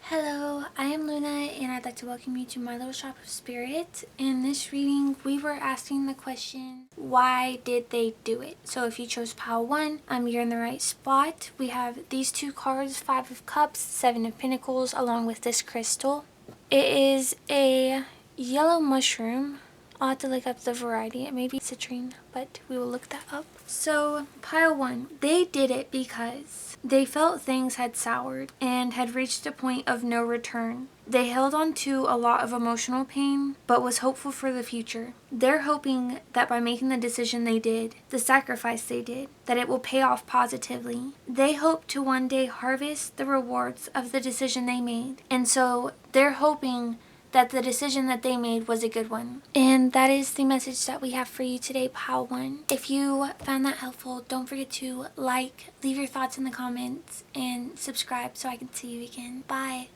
Hello, I am Luna and I'd like to welcome you to my little shop of spirit. In this reading, we were asking the question, why did they do it? So if you chose pile 1, you're in the right spot. We have these two cards, 5 of Cups, 7 of Pentacles, along with this crystal. It is a yellow mushroom. I'll have to look up the variety. It may be citrine, but we will look that up. So pile 1, they did it because they felt things had soured and had reached a point of no return. They held on to a lot of emotional pain, but was hopeful for the future. They're hoping that by making the decision they did, the sacrifice they did, that it will pay off positively. They hope to one day harvest the rewards of the decision they made. And so they're hoping that the decision that they made was a good one. And that is the message that we have for you today, pile 1. If you found that helpful, don't forget to like, leave your thoughts in the comments, and subscribe so I can see you again. Bye.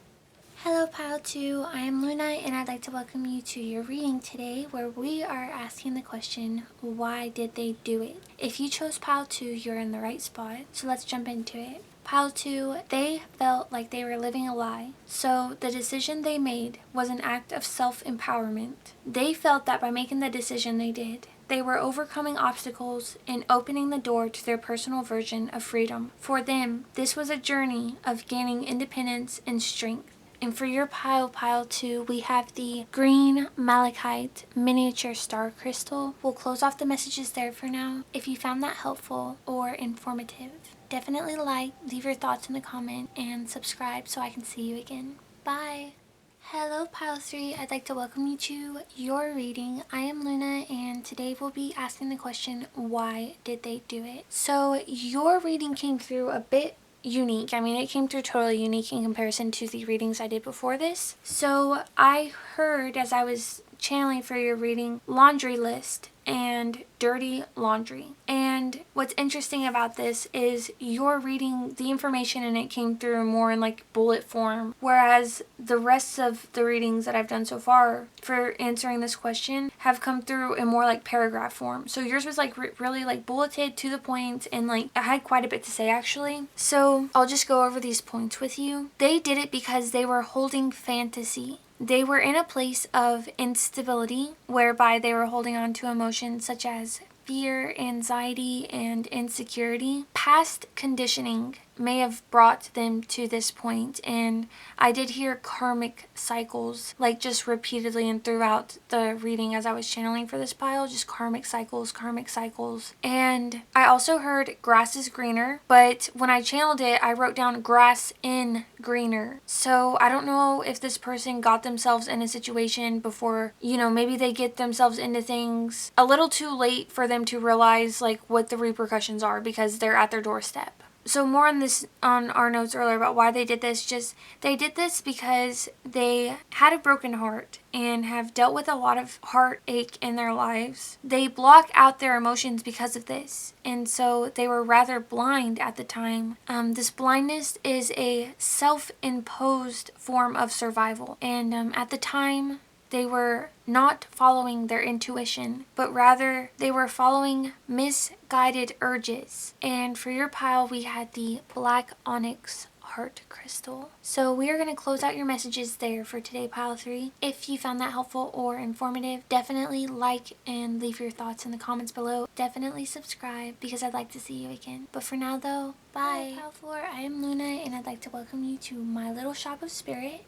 Hello pile 2, I am Luna and I'd like to welcome you to your reading today where we are asking the question, why did they do it? If you chose pile 2, you're in the right spot, so let's jump into it. Pile 2, they felt like they were living a lie, so the decision they made was an act of self-empowerment. They felt that by making the decision they did, they were overcoming obstacles and opening the door to their personal version of freedom. For them, this was a journey of gaining independence and strength. And for your pile 2, we have the green Malachite miniature star crystal. We'll close off the messages there for now. If you found that helpful or informative, definitely like, leave your thoughts in the comment, and subscribe so I can see you again. Bye! Hello pile 3, I'd like to welcome you to your reading. I am Luna and today we'll be asking the question, why did they do it? So your reading came through a bit unique. It came through totally unique in comparison to the readings I did before this. So I heard as I was channeling for your reading, laundry list and dirty laundry. And what's interesting about this is your reading, the information in it came through more in like bullet form, whereas the rest of the readings that I've done so far for answering this question have come through in more like paragraph form. So yours was like really like bulleted to the point, and like I had quite a bit to say actually. So I'll just go over these points with you. They did it because they were holding fantasy. They were in a place of instability whereby they were holding on to emotions such as fear, anxiety, and insecurity. Past conditioning may have brought them to this point, and I did hear karmic cycles like just repeatedly and throughout the reading as I was channeling for this pile, just karmic cycles. And I also heard grass is greener, but when I channeled it I wrote down grass in greener. So I don't know if this person got themselves in a situation before, maybe they get themselves into things a little too late for them to realize like what the repercussions are because they're at their doorstep. So more on our notes earlier about why they did this, they did this because they had a broken heart and have dealt with a lot of heartache in their lives. They block out their emotions because of this, and so they were rather blind at the time. This blindness is a self-imposed form of survival, and at the time they were not following their intuition, but rather they were following misguided urges. And for your pile, we had the Black Onyx Heart crystal. So we are going to close out your messages there for today, pile 3. If you found that helpful or informative, definitely like and leave your thoughts in the comments below. Definitely subscribe because I'd like to see you again. But for now though, bye. Pile 4, I am Luna and I'd like to welcome you to my little shop of spirit.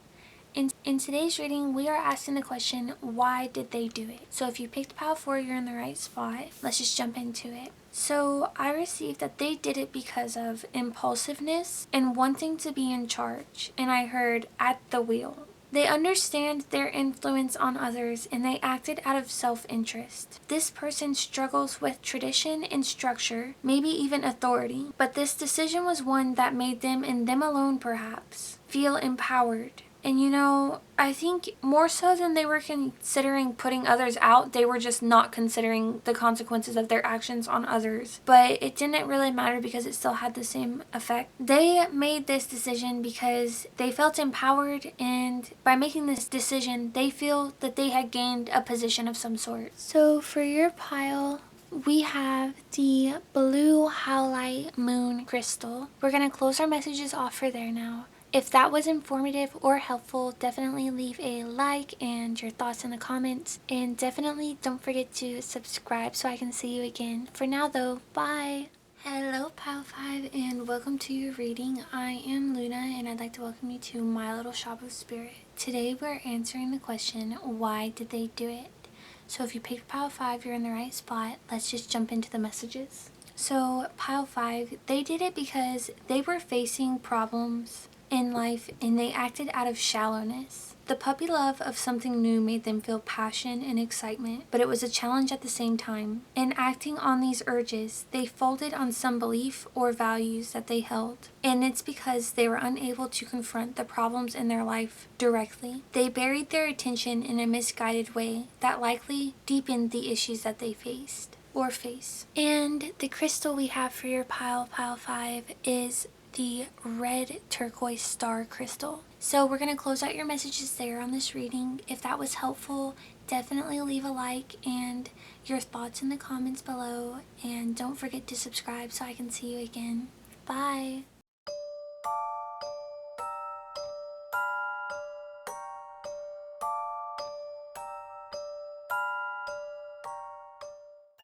In today's reading, we are asking the question, why did they do it? So if you picked pile 4, you're in the right spot. Let's just jump into it. So I received that they did it because of impulsiveness and wanting to be in charge. And I heard at the wheel. They understand their influence on others and they acted out of self-interest. This person struggles with tradition and structure, maybe even authority. But this decision was one that made them, and them alone perhaps, feel empowered. And I think more so than they were considering putting others out, they were just not considering the consequences of their actions on others. But it didn't really matter because it still had the same effect. They made this decision because they felt empowered, and by making this decision, they feel that they had gained a position of some sort. So for your pile, we have the blue Howlite moon crystal. We're going to close our messages off for there now. If that was informative or helpful, definitely leave a like and your thoughts in the comments. And definitely don't forget to subscribe so I can see you again. For now though, bye! Hello Pile 5 and welcome to your reading. I am Luna and I'd like to welcome you to my little shop of spirit. Today we're answering the question, why did they do it? So if you picked Pile 5, you're in the right spot. Let's just jump into the messages. So Pile 5, they did it because they were facing problems in life and they acted out of shallowness. The puppy love of something new made them feel passion and excitement, but it was a challenge at the same time. In acting on these urges, they folded on some belief or values that they held, and it's because they were unable to confront the problems in their life directly. They buried their attention in a misguided way that likely deepened the issues that they faced or face. And the crystal we have for your Pile 5 is the red turquoise star crystal. So we're going to close out your messages there on this reading. If that was helpful, definitely leave a like and your thoughts in the comments below, and don't forget to subscribe so I can see you again. Bye!